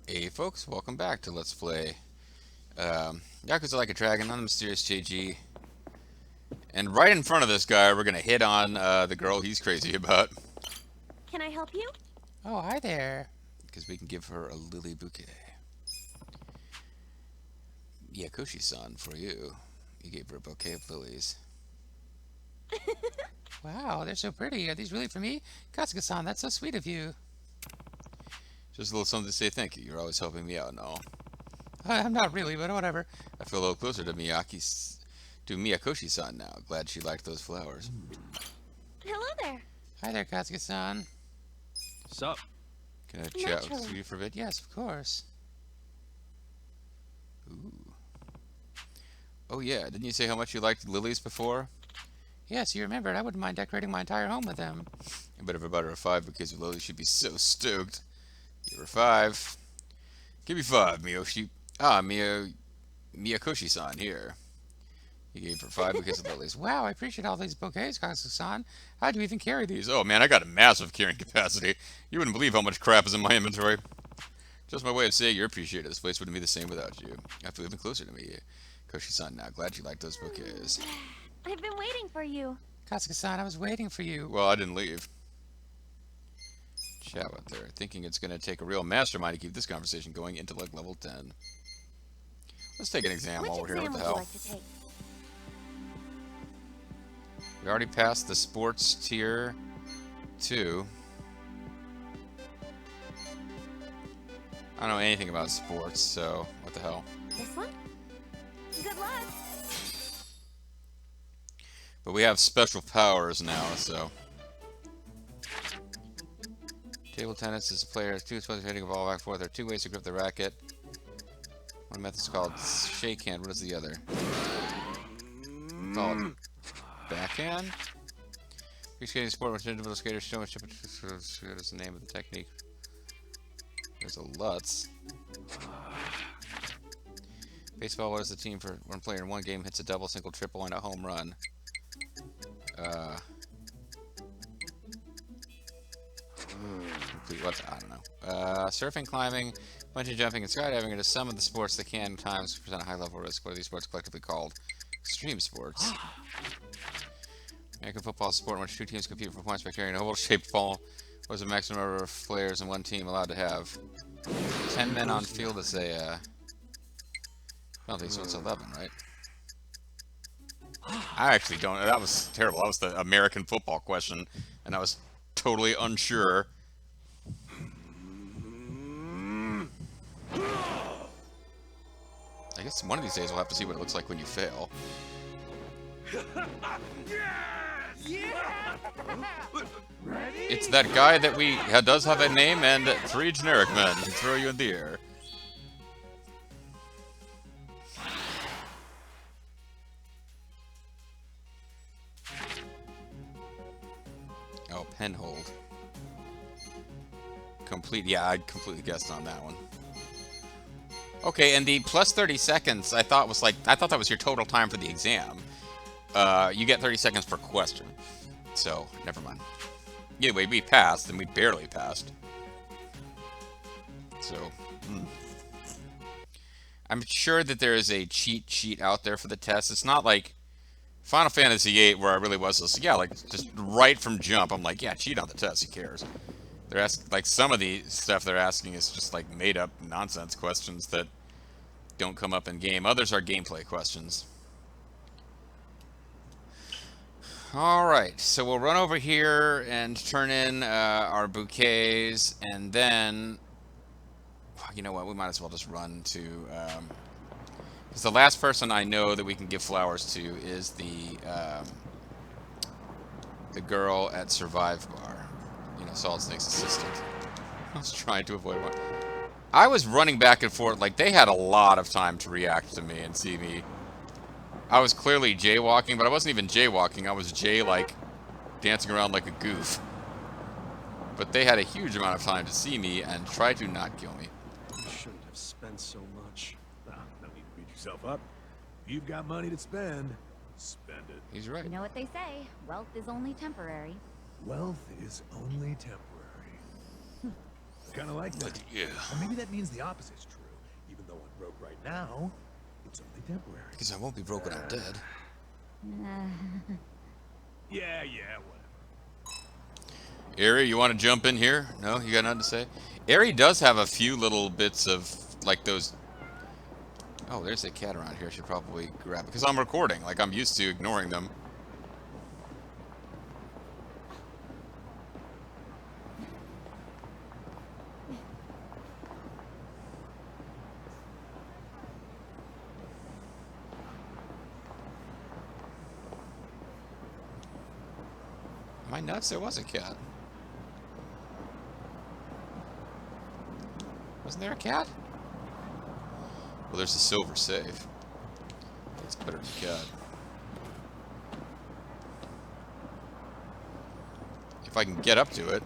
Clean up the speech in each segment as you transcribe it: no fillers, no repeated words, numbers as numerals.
Hey folks, welcome back to Let's Play Yakuza Like a Dragon. I'm the Mysterious JG. And right in front of this guy, we're gonna hit on the girl he's crazy about. Can I help you? Oh, hi there. Because we can give her a lily bouquet. Yakushi-san, for you. You gave her a bouquet of lilies. Wow, they're so pretty. Are these really for me? Katsuka-san, that's so sweet of you. Just a little something to say thank you. You're always helping me out and all. I'm not really, but whatever. I feel a little closer to Miyakoshi-san now. Glad she liked those flowers. Hello there. Hi there, Katsuka-san. Sup? Can I chat with Naturally. you for a bit? Yes, of course. Ooh. Oh yeah, didn't you say how much you liked lilies before? Yes, you remembered. I wouldn't mind decorating my entire home with them. A bit of a butter of 5 because your lilies should be so stoked. Give her 5. Give me 5, Miyoshi. Miyakoshi-san here. He gave her 5 because of lilies. Wow, I appreciate all these bouquets, Katsuka-san. How do you even carry these? Oh man, I got a massive carrying capacity. You wouldn't believe how much crap is in my inventory. Just my way of saying you're appreciated. This place wouldn't be the same without you. I feel even closer to me. Koshi-san, now glad you like those bouquets. I've been waiting for you. Katsuka-san, I was waiting for you. Well, I didn't leave. Chat with her, thinking it's going to take a real mastermind to keep this conversation going into like level 10. Let's take an exam Which while we're here. What exam the would you hell? like to take? We already passed the sports tier 2. I don't know anything about sports, so what the hell. This one? Good luck. But we have special powers now, so. Table tennis is a player has 2 supposed hitting a ball back and forth. There are 2 ways to grip the racket. One method is called shake hand. What is the other? Called backhand? Free skating sport which individual skaters show much is the name of the technique. There's a Lutz. Baseball, what is the team for one player in one game hits a double, single, triple, and a home run? Complete what? I don't know. Surfing, climbing, bungee jumping, and skydiving are just some of the sports that can times present a high level risk. What are these sports collectively called? Extreme sports. American football is a sport in which 2 teams compete for points by carrying an oval-shaped ball. What is the maximum number of players in one team allowed to have? 10 men on field is a, I don't think so, it's 11, right? I actually don't, that was terrible. That was the American football question, and I was totally unsure. I guess one of these days we'll have to see what it looks like when you fail. It's that guy that does have a name and 3 generic men who throw you in the air. Oh, penhold. Yeah, I completely guessed on that one. Okay, and the plus 30 seconds I thought that was your total time for the exam. You get 30 seconds per question. So, never mind. Anyway, we passed, and we barely passed. So, I'm sure that there is a cheat sheet out there for the test. It's not like Final Fantasy VIII where I really was just, yeah, like, just right from jump, I'm like, yeah, cheat on the test, who cares? They're asking, like, some of the stuff they're asking is just, like, made-up nonsense questions that don't come up in game. Others are gameplay questions. Alright, so we'll run over here and turn in our bouquets, and then, you know what, we might as well just run to, because the last person I know that we can give flowers to is the girl at Survive Bar, you know, Solid Snake's assistant. I was trying to avoid one. I was running back and forth, like, they had a lot of time to react to me and see me. I was clearly jaywalking, but I wasn't even jaywalking. I was like, dancing around like a goof. But they had a huge amount of time to see me and try to not kill me. You shouldn't have spent so much. Ah, no need to beat yourself up. If you've got money to spend, spend it. He's right. You know what they say, wealth is only temporary. Wealth is only temporary. kind of like that. Yeah. And maybe that means the opposite's true. Even though I'm broke right now, it's only temporary. Because I won't be broke when I'm dead. Yeah, whatever. Ari, you want to jump in here? No? You got nothing to say? Ari does have a few little bits of, like, those... Oh, there's a cat around here I should probably grab. Because I'm recording. Like, I'm used to ignoring them. Am I nuts? There was a cat. Wasn't there a cat? Well, there's a silver safe. It's better than a cat. If I can get up to it.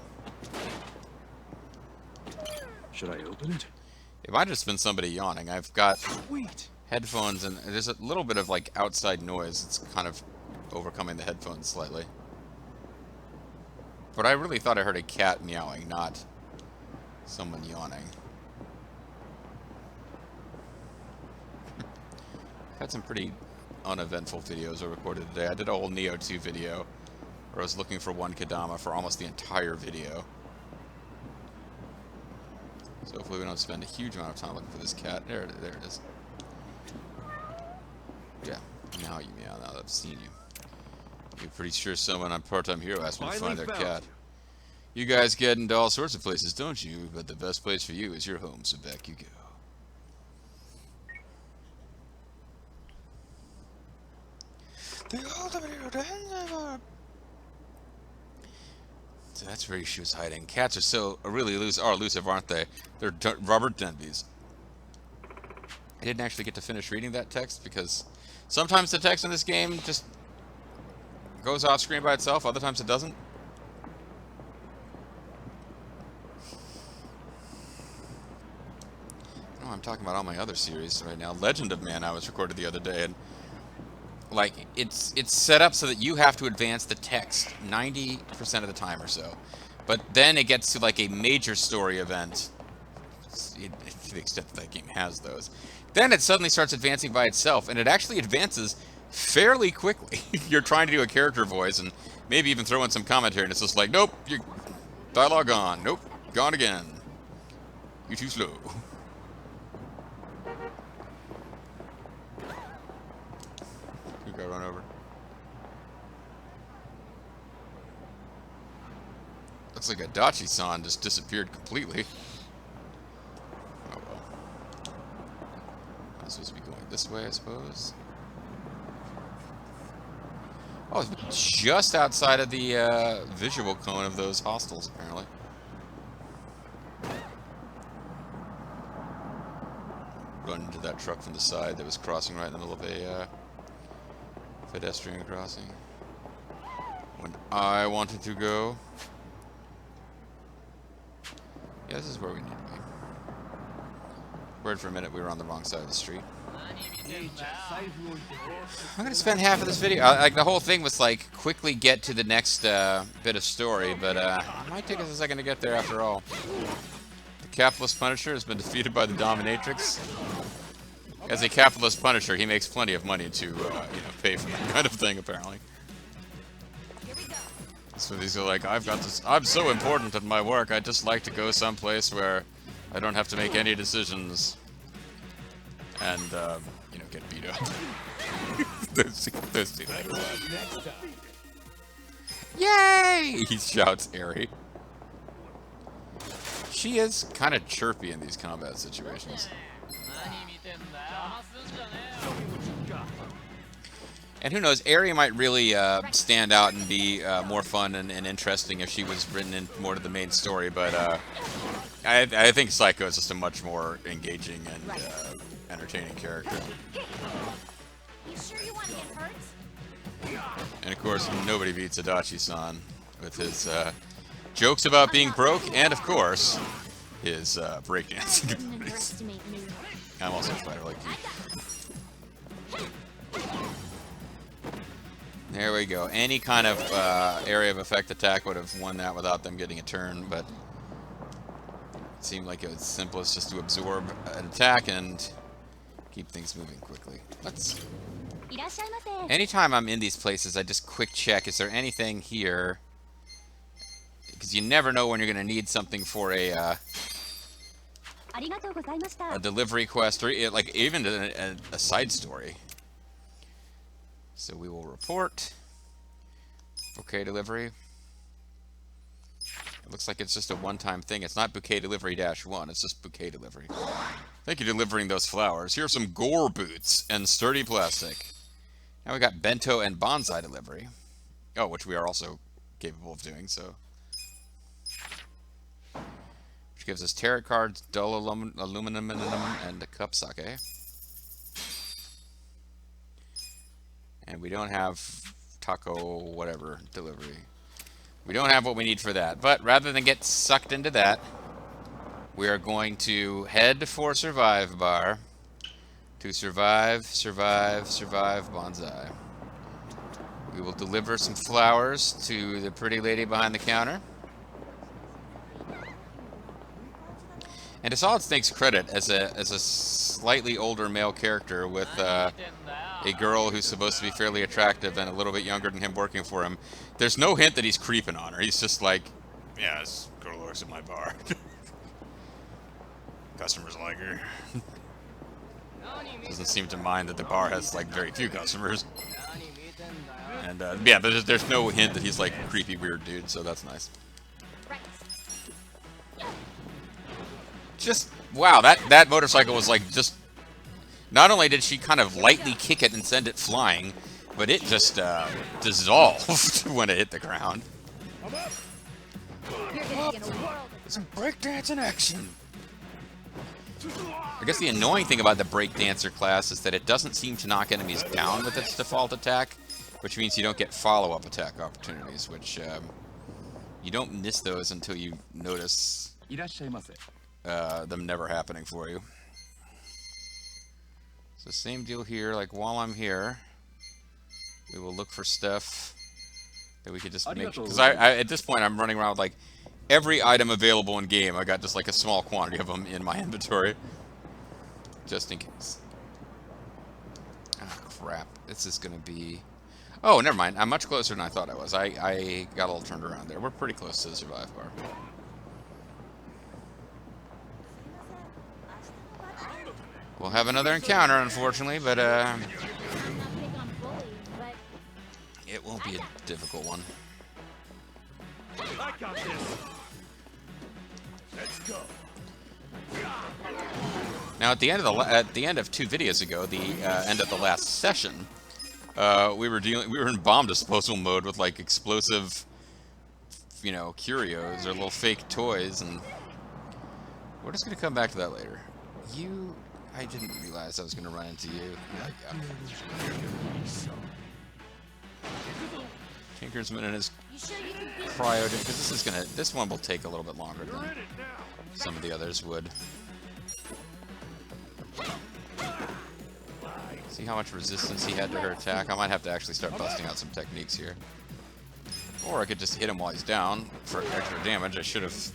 Should I open it? It might have just been somebody yawning. I've got Sweet. headphones and there's a little bit of like outside noise. It's kind of overcoming the headphones slightly. But I really thought I heard a cat meowing, not someone yawning. Had some pretty uneventful videos I recorded today. I did a whole Neo 2 video where I was looking for one Kodama for almost the entire video. So hopefully we don't spend a huge amount of time looking for this cat. There it is. Yeah, now you meow now that I've seen you. You're pretty sure someone on Part-Time Hero asked me to find their cat. You guys get into all sorts of places, don't you? But the best place for you is your home, so back you go. So that's where she was hiding. Cats are so really elusive, aren't they? They're Robert Denby's. I didn't actually get to finish reading that text because sometimes the text in this game just goes off screen by itself, other times it doesn't. Oh, I'm talking about all my other series right now. Legend of Mana was recorded the other day, and like it's set up so that you have to advance the text 90% of the time or so. But then it gets to like a major story event, to the extent that that game has those. Then it suddenly starts advancing by itself, and it actually advances fairly quickly. You're trying to do a character voice and maybe even throw in some commentary, and it's just like, nope, your dialogue gone. Nope, gone again. You're too slow. Who got run over? Looks like Adachi-san just disappeared completely. Oh well. I'm supposed to be going this way, I suppose. Oh, it's just outside of the visual cone of those hostels, apparently. Run into that truck from the side that was crossing right in the middle of a pedestrian crossing. When I wanted to go. Yeah, this is where we need to be. Worried for a minute we were on the wrong side of the street. I'm gonna spend half of this video. Like the whole thing was like quickly get to the next bit of story, but it might take us a second to get there after all. The capitalist Punisher has been defeated by the Dominatrix. As a capitalist Punisher, he makes plenty of money to pay for that kind of thing, apparently. So these are like, I've got this. I'm so important at my work. I just like to go someplace where I don't have to make any decisions. And get beat up. those Yay! He shouts Ari. She is kind of chirpy in these combat situations. And who knows, Ari might really stand out and be more fun and interesting if she was written in more to the main story, but I think Psycho is just a much more engaging and entertaining character. You sure you want to get hurt? And of course, nobody beats Adachi-san with his jokes about being broke, and of course, his breakdancing abilities. I'm also a fighter like you. There we go. Any kind of area of effect attack would have won that without them getting a turn, but It seemed like it was simplest just to absorb an attack and keep things moving quickly. Let's... いらっしゃいませ。 Anytime I'm in these places, I just quick check, is there anything here? Because you never know when you're going to need something for a ありがとうございました。 delivery quest, or like even a side story. So we will report. Bouquet delivery. It looks like it's just a one-time thing. It's not bouquet delivery -1. It's just bouquet delivery. Thank you for delivering those flowers. Here are some gore boots and sturdy plastic. Now we got bento and bonsai delivery. Oh, which we are also capable of doing, so. Which gives us tarot cards, dull aluminum, and a cup sake. And we don't have taco whatever delivery. We don't have what we need for that. But rather than get sucked into that, we are going to head for Survive Bar to survive bonsai. We will deliver some flowers to the pretty lady behind the counter. And to Solid Snake's credit, as a slightly older male character with a girl who's supposed to be fairly attractive and a little bit younger than him working for him, there's no hint that he's creeping on her. He's just like, yeah, this girl works at my bar. Customers like her. Doesn't seem to mind that the bar has like very few customers. And yeah, there's no hint that he's like a creepy weird dude, so that's nice. Just wow, that motorcycle was like just. Not only did she kind of lightly kick it and send it flying, but it just dissolved when it hit the ground. Some breakdance in action. I guess the annoying thing about the breakdancer class is that it doesn't seem to knock enemies down with its default attack, which means you don't get follow-up attack opportunities, which you don't miss those until you notice them never happening for you. So same deal here, like while I'm here, we will look for stuff that we could just make, because I at this point I'm running around with like every item available in game. I got just like a small quantity of them in my inventory, just in case. Oh crap, this is gonna be, oh never mind, I'm much closer than I thought I was. I got a little turned around there. We're pretty close to the Survive Bar. We'll have another encounter, unfortunately, but it won't be a difficult one. I got this. Let's go. Now, at the end of 2 videos ago, the end of the last session, we were in bomb disposal mode with like explosive, you know, curios or little fake toys, and we're just gonna come back to that later. I didn't realize I was going to run into you. Yeah. Tinkersman and his cryo, because this one will take a little bit longer than some of the others would. See how much resistance he had to her attack? I might have to actually start busting out some techniques here. Or I could just hit him while he's down for extra damage. I should have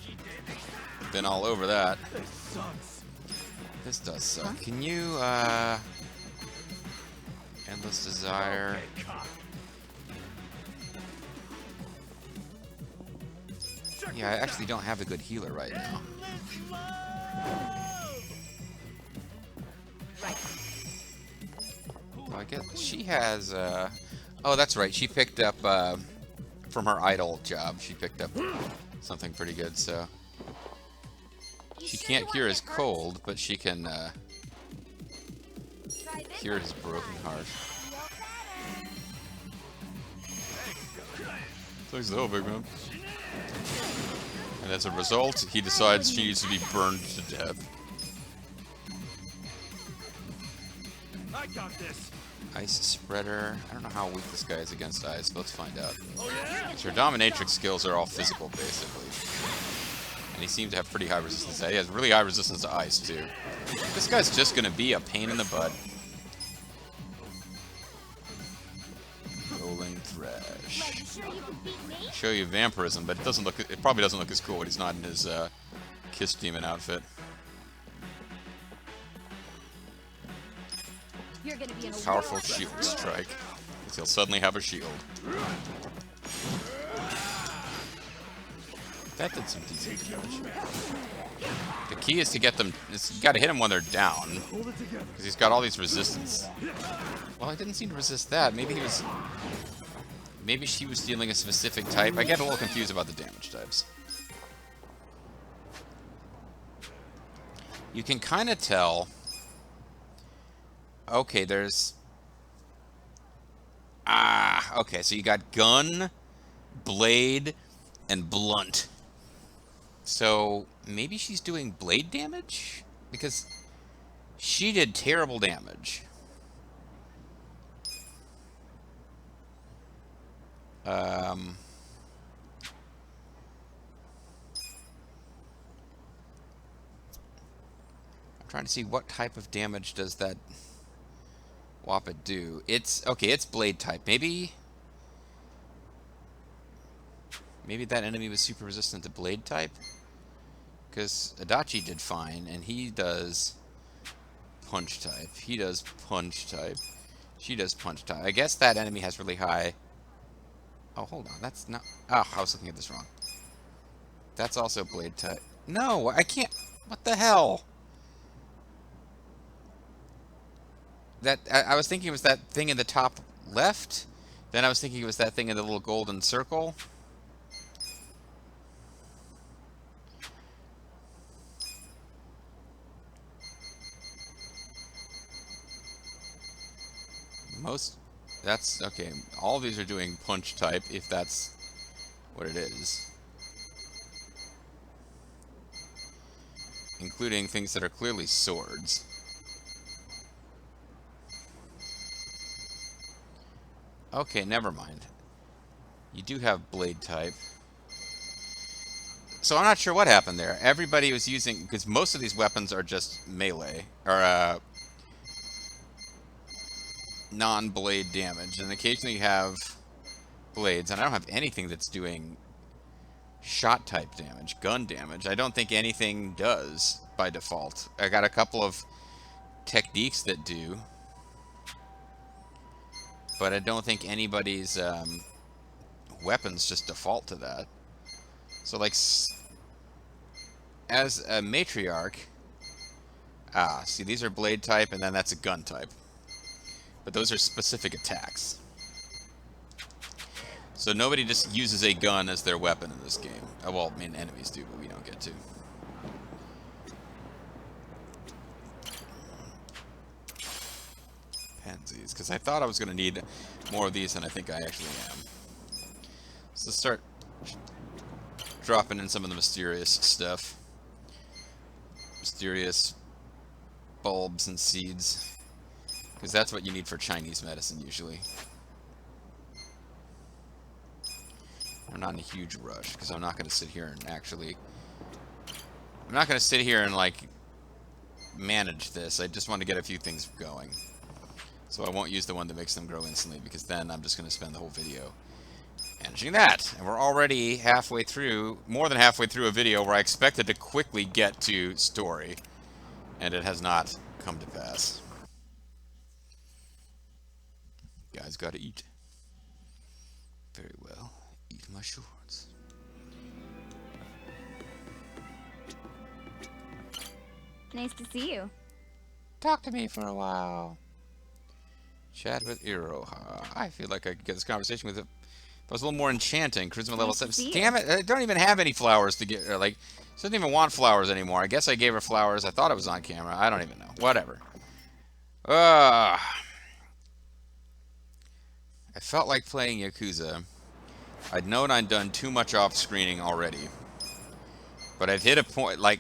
been all over that. This does suck. Can you, Endless Desire. Yeah, I actually don't have a good healer right now. So I guess she has, oh, that's right. She picked up, from her idol job, she picked up something pretty good, so. She can't cure his cold, but she can cure his broken heart. Thanks the hell, big man. And as a result, he decides she needs to be burned to death. I got this. Ice Spreader. I don't know how weak this guy is against ice, but let's find out. Her dominatrix skills are all physical, basically. And he seems to have pretty high resistance. He has really high resistance to ice, too. This guy's just going to be a pain in the butt. Rolling Thresh. Show you vampirism, but it probably doesn't look as cool when he's not in his Kiss Demon outfit. You're gonna be in a Powerful shield strike. Because he'll suddenly have a shield. That did some decent damage. The key is to get them... You gotta hit them when they're down. Because he's got all these resistance. Well, I didn't seem to resist that. Maybe he was... Maybe she was dealing a specific type. I get a little confused about the damage types. You can kind of tell... Okay, there's... okay, so you got gun, blade, and blunt. So, maybe she's doing blade damage? Because she did terrible damage. I'm trying to see what type of damage does that Whoppet do. It's okay, it's blade type. Maybe that enemy was super resistant to blade type? Because Adachi did fine, and he does punch type. He does punch type. She does punch type. I guess that enemy has really high... Oh, hold on. That's not... Oh, I was looking at this wrong. That's also blade type. No, I can't... What the hell? That I was thinking it was that thing in the top left. Then I was thinking it was that thing in the little golden circle. That's okay. All of these are doing punch type, if that's what it is. Including things that are clearly swords. Okay, never mind. You do have blade type. So I'm not sure what happened there. Everybody was using... Because most of these weapons are just melee. Or, non-blade damage, and occasionally you have blades, and I don't have anything that's doing shot type damage, gun damage. I don't think anything does by default. I got a couple of techniques that do, but I don't think anybody's weapons just default to that. So like as a matriarch, see, these are blade type, and then that's a gun type. But those are specific attacks. So nobody just uses a gun as their weapon in this game. Well, I mean, enemies do, but we don't get to. Pansies, because I thought I was going to need more of these than I think I actually am. So let's start dropping in some of the mysterious stuff. Mysterious bulbs and seeds. Because that's what you need for Chinese medicine, usually. I'm not in a huge rush, because I'm not going to sit here and actually... I'm not going to sit here and, like, manage this. I just want to get a few things going. So I won't use the one that makes them grow instantly, because then I'm just going to spend the whole video managing that. And we're already halfway through, more than halfway through a video where I expected to quickly get to story. And it has not come to pass. Guys gotta eat. Very well. Eat my shorts. Nice to see you. Talk to me for a while. Chat with Iroha. I feel like I could get this conversation with it. If I was a little more enchanting. Charisma level 7. Damn it! I don't even have any flowers to get her. Like, she doesn't even want flowers anymore. I guess I gave her flowers. I thought it was on camera. I don't even know. Whatever. I felt like playing Yakuza. I'd known I'd done too much off-screening already. But I've hit a point, like,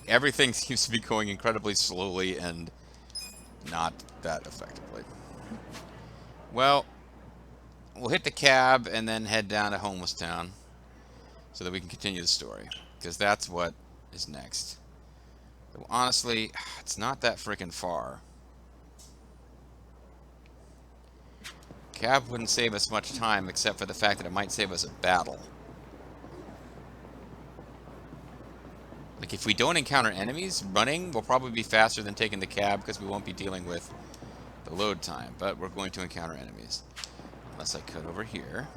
everything seems to be going incredibly slowly and not that effectively. Well, we'll hit the cab and then head down to Homeless Town so that we can continue the story. Because that's what is next. But honestly, it's not that freaking far. Cab wouldn't save us much time, except for the fact that it might save us a battle. Like, if we don't encounter enemies, running will probably be faster than taking the cab because we won't be dealing with the load time. But we're going to encounter enemies. Unless I cut over here.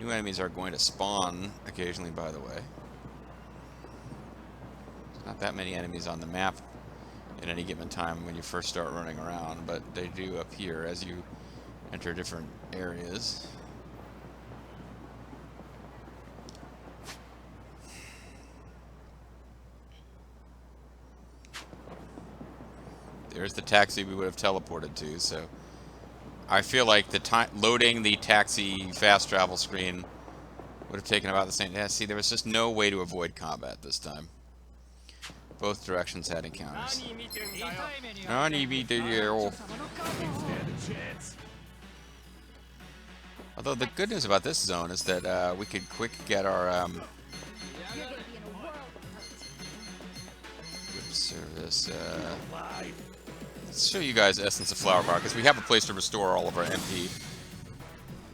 New enemies are going to spawn occasionally, by the way. There's not that many enemies on the map at any given time when you first start running around, but they do appear as you enter different areas. There's the taxi we would have teleported to, so I feel like the time loading the taxi fast travel screen would have taken about the same. Yeah, see, there was just no way to avoid combat this time. Both directions had encounters. Although the good news about this zone is that we could quick get our You're gonna be in a world of hurt. service. Let's show you guys Essence of Flower Bar, because we have a place to restore all of our MP.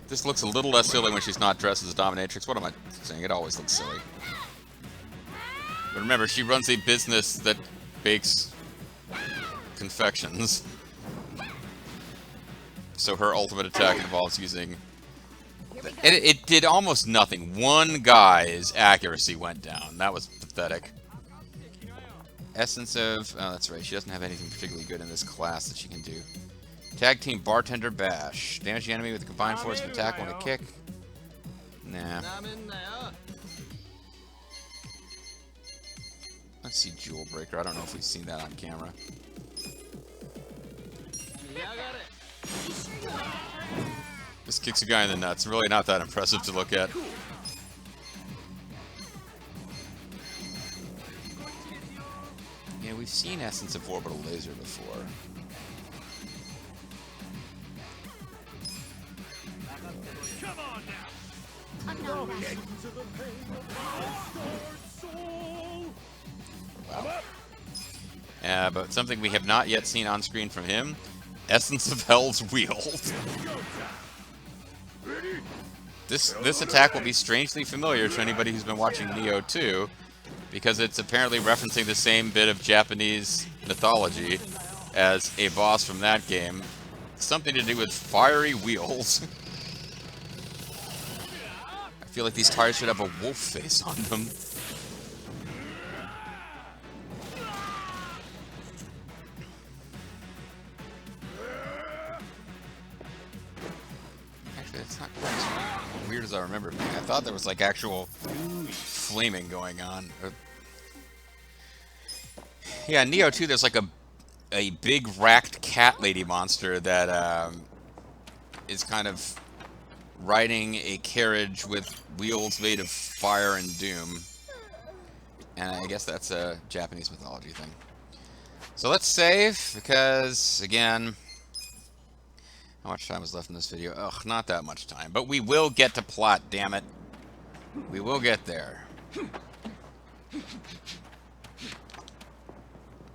This looks a little less silly when she's not dressed as a dominatrix. What am I saying? It always looks silly. But remember, she runs a business that bakes confections. So her ultimate attack involves using... It did almost nothing. One guy's accuracy went down. That was pathetic. Essence of... Oh, that's right. She doesn't have anything particularly good in this class that she can do. Tag Team Bartender Bash. Damage the enemy with a combined force of attack and a kick. Nah. Let's see Jewel Breaker. I don't know if we've seen that on camera. This kicks a guy in the nuts. Really not that impressive to look at. Yeah, we've seen Essence of Orbital Laser before. Wow. Yeah, but something we have not yet seen on screen from him, Essence of Hell's Wheel. This attack will be strangely familiar to anybody who's been watching Nioh 2, because it's apparently referencing the same bit of Japanese mythology as a boss from that game. Something to do with fiery wheels. I feel like these tires should have a wolf face on them. Actually, that's not quite as weird as I remember it being. I thought there was like actual flaming going on. Yeah, Nioh 2, there's like a big racked cat lady monster that is kind of riding a carriage with wheels made of fire and doom. And I guess that's a Japanese mythology thing. So let's save, because, again, how much time is left in this video? Ugh, not that much time. But we will get to plot, damn it. We will get there.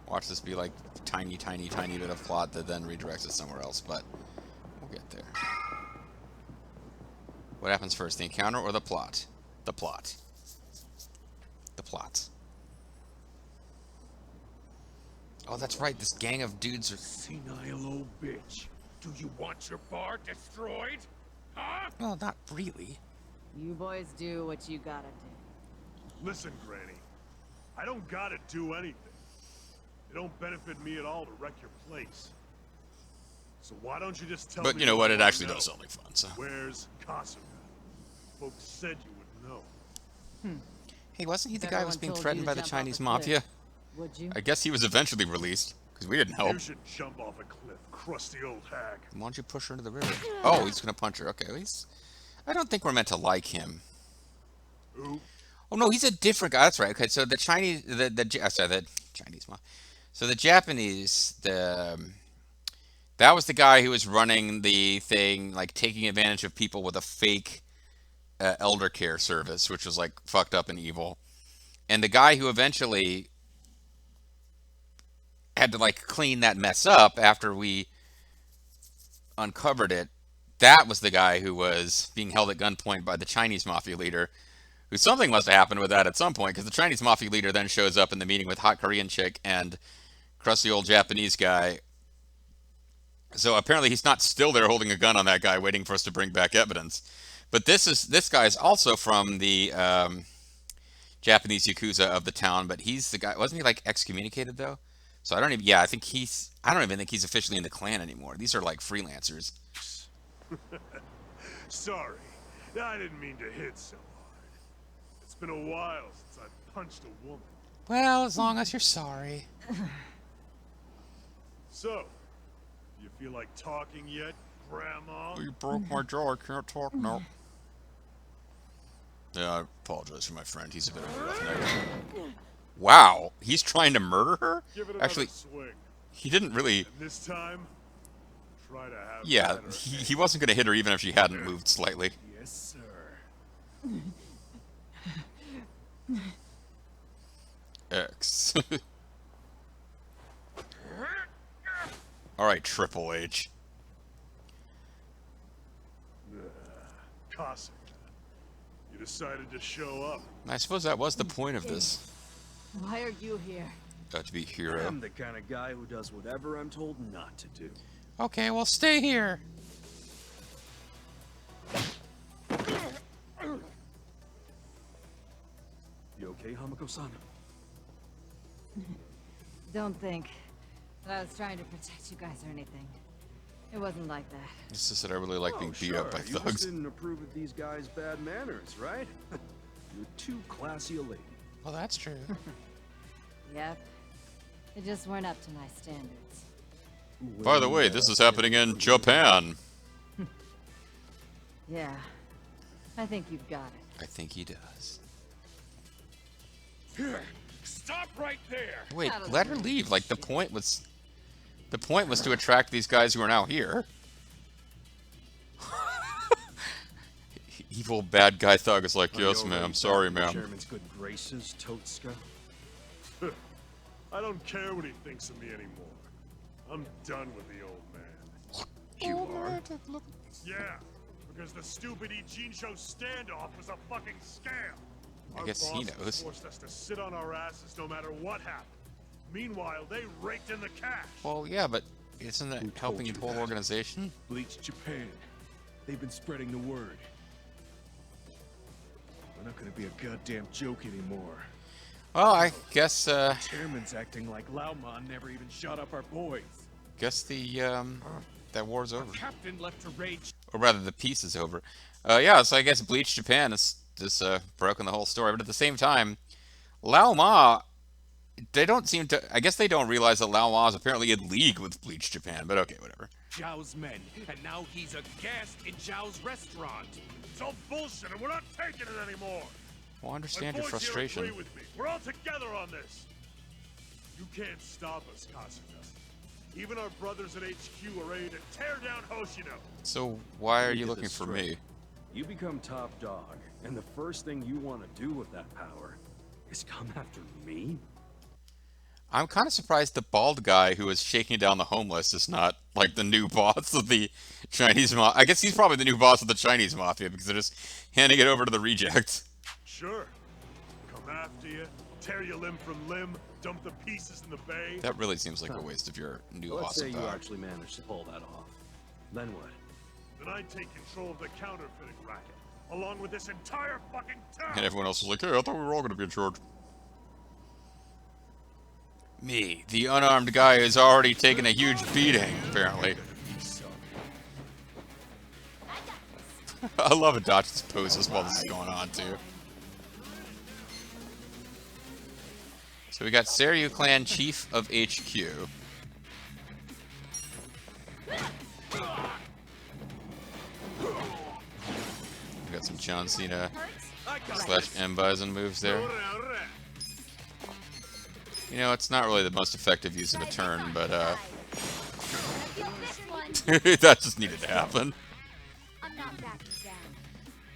Watch this be like tiny, tiny, tiny bit of plot that then redirects it somewhere else, but we'll get there. What happens first, the encounter or the plot? The plot. The plots. Oh, that's right, this gang of dudes are... Senile old bitch. Do you want your bar destroyed? Huh? Well, not really. You boys do what you gotta do. Listen, Granny. I don't gotta do anything. It don't benefit me at all to wreck your place. So why don't you just tell me... But you know what, it actually does sound like fun, so... Where's Kasuga? Folks said you would know. Hey, wasn't he the If guy who was everyone being told threatened you by to the jump off Chinese a mafia? cliff, would you? I guess he was eventually released, because we didn't help. You should jump off a cliff, crusty old hag. Why don't you push her into the river? Oh, he's gonna punch her. Okay, at least... I don't think we're meant to like him. Who? Oh no, he's a different guy. That's right. Okay, so the Chinese, the Chinese mafia. So the Japanese, that was the guy who was running the thing, like taking advantage of people with a fake elder care service, which was like fucked up and evil. And the guy who eventually had to like clean that mess up after we uncovered it, that was the guy who was being held at gunpoint by the Chinese mafia leader, Something must have happened with that at some point, because the Chinese mafia leader then shows up in the meeting with hot Korean chick and crusty old Japanese guy. So apparently he's not still there holding a gun on that guy, waiting for us to bring back evidence. But this guy is also from the Japanese Yakuza of the town, but he's the guy. Wasn't he like excommunicated though? So I don't even. Yeah, I don't even think he's officially in the clan anymore. These are like freelancers. Sorry, I didn't mean to hit so hard. It's been a while since I punched a woman. Well, as long as you're sorry. So, you feel like talking yet, Grandma? You broke my jaw. I can't talk now. Yeah, I apologize for my friend. He's a bit of a roughneck. Wow, he's trying to murder her? Give it another Actually, swing. he didn't really. And this time, try to have Yeah, better he wasn't going to hit her even if she hadn't moved slightly. Yes, sir. X. Alright, Triple H. Cossack, you decided to show up. I suppose that was the point of this. Why are you here? To be hero. I'm the kind of guy who does whatever I'm told not to do. Okay, well, stay here. You okay, Hamako-san? Don't think that I was trying to protect you guys or anything. It wasn't like that. It's just that I really like being beat up by You just thugs. didn't approve of these guys' bad manners, right? You're too classy a lady. Well, that's true. Yep. They just weren't up to my standards. By the way, this is happening in Japan. Yeah. I think you've got it. I think he does. Here, stop right there. Wait, let her leave. Like, the point was to attract these guys who are now here. Evil bad guy thug is like, yes, ma'am. Sorry, ma'am. Chairman's good graces, Totsuka. I don't care what he thinks of me anymore. I'm done with the old man. You are? Yeah, because the stupid Ijincho standoff was a fucking scam. I guess he Our bosses knows. forced us to sit on our asses no matter what happened. Meanwhile, they raked in the cash. Well, yeah, but isn't that helping the whole organization? Bleach Japan. They've been spreading the word. We're not gonna be a goddamn joke anymore. Well, I guess, Chairman's acting like Lao Ma never even shot up our boys. that war's over. Captain left to rage. Or rather, the peace is over. Yeah, so I guess Bleach Japan is just broken the whole story. But at the same time, Lao Ma, they don't seem to. I guess they don't realize that Lao Ma is apparently in league with Bleach Japan. But okay, whatever. Zhao's men, and now he's a guest in Zhao's restaurant. It's all bullshit, and we're not taking it anymore. Well, I My understand your boys here frustration. agree with me. We're all together on this. You can't stop us, Kasuga. Even our brothers at HQ are ready to tear down Hoshino. So why are Let me you get looking this for straight. me? You become top dog, and the first thing you want to do with that power is come after me? I'm kind of surprised the bald guy who is shaking down the homeless is not like the new boss of the Chinese mafia. I guess he's probably the new boss of the Chinese mafia because they're just handing it over to the rejects. Sure. Come after you, tear you limb from limb, dump the pieces in the bay. That really seems like a waste of your new Let's say awesome you power. actually managed to pull that off. Then what? Then I take control of the counterfeiting racket, along with this entire fucking town. And everyone else is like, hey, I thought we were all going to be in charge. Me, the unarmed guy, is already taken a huge beating, apparently. I love Adachi's poses while this is going on, too. So we got Seiryu Clan Chief of HQ. We got some John Cena / M. Bison moves there. You know, it's not really the most effective use of a turn, but that just needed to happen. I'm not backing down.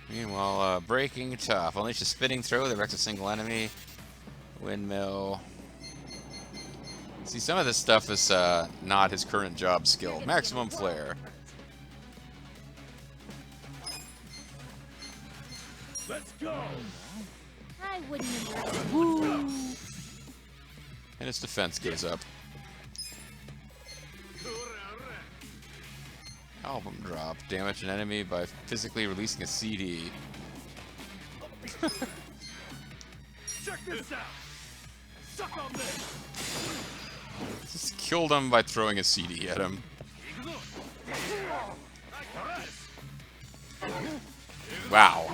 Meanwhile, breaking tough. Unleash a spinning throw that wrecks a single enemy. Windmill. See, some of this stuff is not his current job skill. Maximum flare. Let's go. I wouldn't endure it. And its defense goes up. Album drop. Damage an enemy by physically releasing a CD. Check this out. Suck on this. Just killed him by throwing a CD at him. Wow.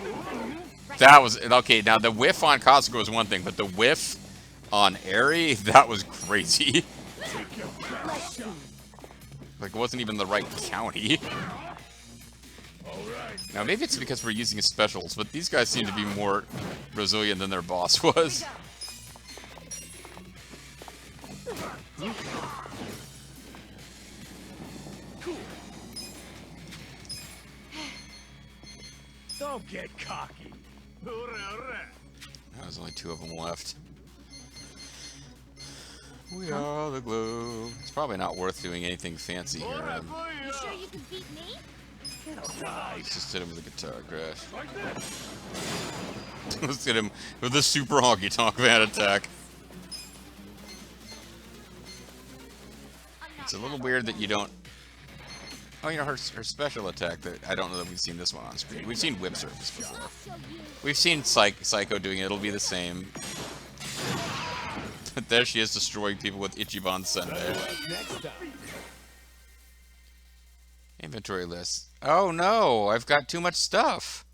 That was... Okay, now the whiff on Costco was one thing, but the whiff on Airy, that was crazy. Like, it wasn't even the right county. Now, maybe it's because we're using specials, but these guys seem to be more resilient than their boss was. Don't get cocky. There's only 2 of them left. We are the globe. It's probably not worth doing anything fancy here. You sure you can beat me? Let's just hit him with a guitar crash. Let's hit him with a super honky tonk van attack. It's a little weird that you don't... Oh, you know, her special attack, that I don't know that we've seen this one on screen. We've seen whip service before. We've seen Psycho doing it. It'll be the same. But there she is, destroying people with Ichiban Senbei. Inventory list. Oh no, I've got too much stuff.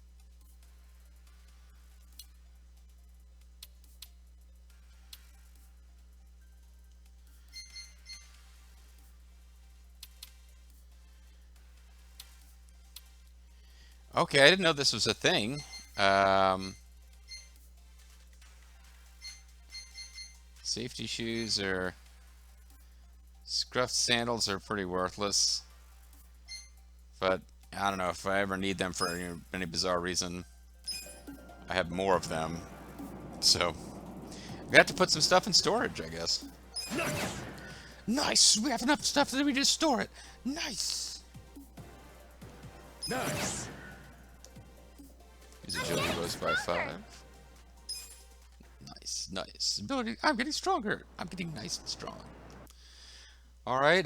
Okay, I didn't know this was a thing. Safety shoes or scruffed sandals are pretty worthless. But I don't know if I ever need them for any bizarre reason. I have more of them. So we have to put some stuff in storage, I guess. Nice! We have enough stuff that we just store it. Nice! Nice. Use agility goes by 5. Nice, nice. Ability, I'm getting stronger. I'm getting nice and strong. Alright,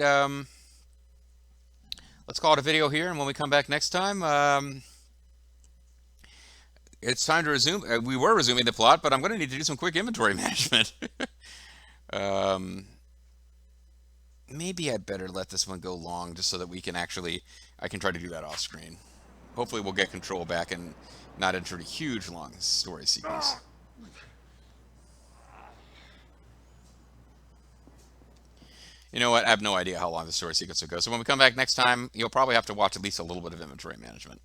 let's call it a video here, and when we come back next time, it's time to resume. We were resuming the plot, but I'm going to need to do some quick inventory management. Maybe I better let this one go long, just so that we can actually... I can try to do that off screen. Hopefully we'll get control back and not enter a huge, long story sequence. You know what? I have no idea how long the story sequence will go. So when we come back next time, you'll probably have to watch at least a little bit of inventory management.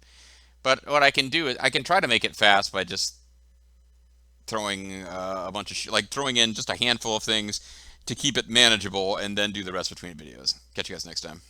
But what I can do is I can try to make it fast by just throwing a bunch of throwing in just a handful of things to keep it manageable, and then do the rest between videos. Catch you guys next time.